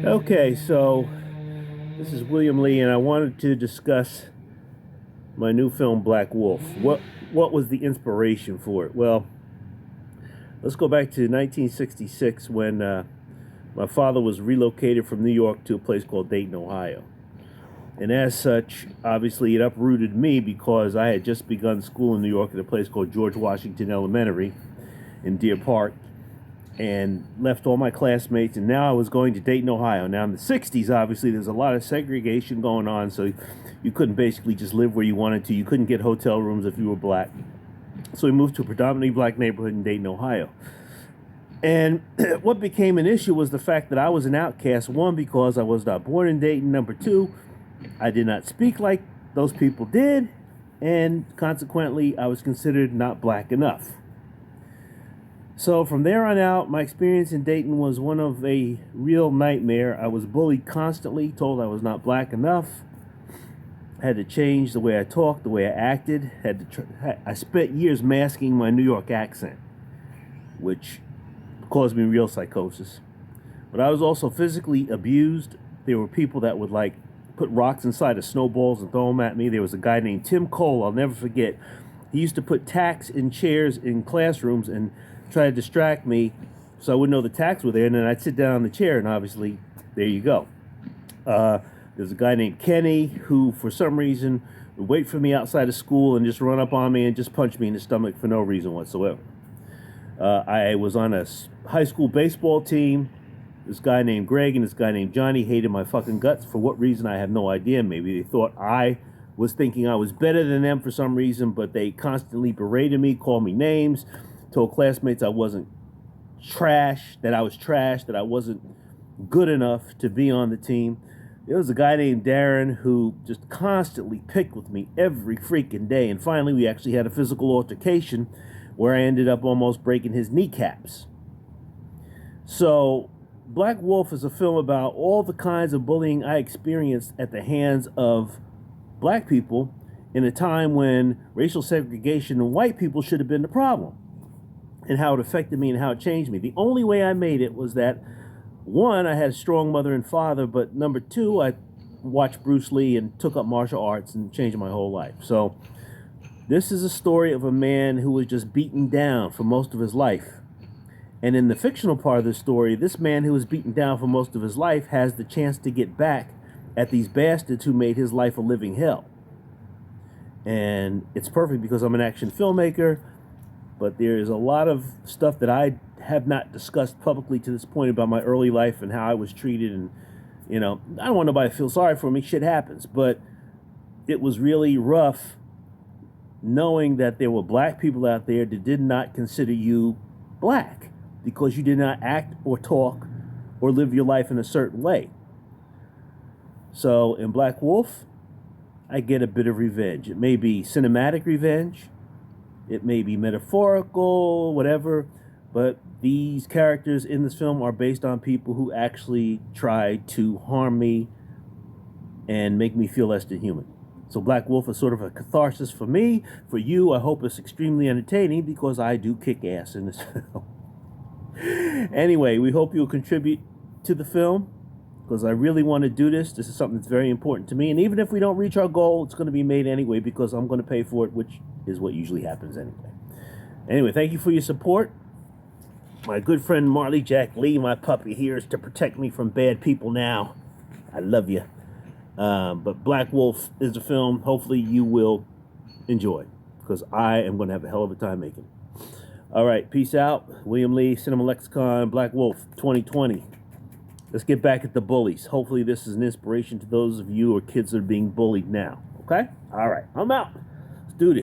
Okay, so this is William Lee, and I wanted to discuss my new film Black Wolf. What was the inspiration for it? Well, let's go back to 1966 when my father was relocated from New York to a place called Dayton, Ohio. And as such, obviously, it uprooted me because I had just begun school in New York at a place called George Washington Elementary in Deer Park, and left all my classmates, and now I was going to Dayton, Ohio. Now in the 60s, obviously, there's a lot of segregation going on, so you couldn't basically just live where you wanted to. You couldn't get hotel rooms if you were black. So we moved to a predominantly black neighborhood in Dayton, Ohio. And what became an issue was the fact that I was an outcast. One, because I was not born in Dayton. Number two, I did not speak like those people did, and consequently, I was considered not black enough. So from there on out, my experience in Dayton was one of a real nightmare. I was bullied constantly, told I was not black enough, had to change the way I talked, the way I acted. I spent years masking my New York accent, which caused me real psychosis. But I was also physically abused. There were people that would put rocks inside of snowballs and throw them at me. There was a guy named Tim Cole, I'll never forget. He used to put tacks in chairs in classrooms and try to distract me so I wouldn't know the tacks were there, and then I'd sit down on the chair, and obviously, there you go. There's a guy named Kenny who, for some reason, would wait for me outside of school and just run up on me and just punch me in the stomach for no reason whatsoever. I was on a high school baseball team. This guy named Greg and this guy named Johnny hated my fucking guts. For what reason, I have no idea. Maybe they thought I was thinking I was better than them for some reason, but they constantly berated me, called me names, told classmates I wasn't trash, that I wasn't good enough to be on the team. There was a guy named Darren who just constantly picked with me every freaking day, and finally we actually had a physical altercation where I ended up almost breaking his kneecaps. So Black Wolf is a film about all the kinds of bullying I experienced at the hands of black people in a time when racial segregation and white people should have been the problem, and how it affected me and how it changed me. The only way I made it was that, one, I had a strong mother and father, but number two, I watched Bruce Lee and took up martial arts and changed my whole life. So this is a story of a man who was just beaten down for most of his life. And in the fictional part of the story, this man who was beaten down for most of his life has the chance to get back at these bastards who made his life a living hell. And it's perfect because I'm an action filmmaker. But there is a lot of stuff that I have not discussed publicly to this point about my early life and how I was treated. And, I don't want nobody to feel sorry for me. Shit happens. But it was really rough knowing that there were black people out there that did not consider you black because you did not act or talk or live your life in a certain way. So in Black Wolf, I get a bit of revenge. It may be cinematic revenge. It may be metaphorical, whatever, but these characters in this film are based on people who actually tried to harm me and make me feel less than human. So Black Wolf is sort of a catharsis for me. For you, I hope it's extremely entertaining because I do kick ass in this film. Anyway, we hope you'll contribute to the film because I really want to do this. This is something that's very important to me. And even if we don't reach our goal, it's going to be made anyway because I'm going to pay for it, which is what usually happens anyway. Anyway, thank you for your support. My good friend Marley Jack Lee, my puppy, here is to protect me from bad people now. I love you. But Black Wolf is a film hopefully you will enjoy because I am going to have a hell of a time making it. All right, peace out. William Lee, Cinema Lexicon, Black Wolf 2020. Let's get back at the bullies. Hopefully this is an inspiration to those of you or kids that are being bullied now. Okay? All right, I'm out.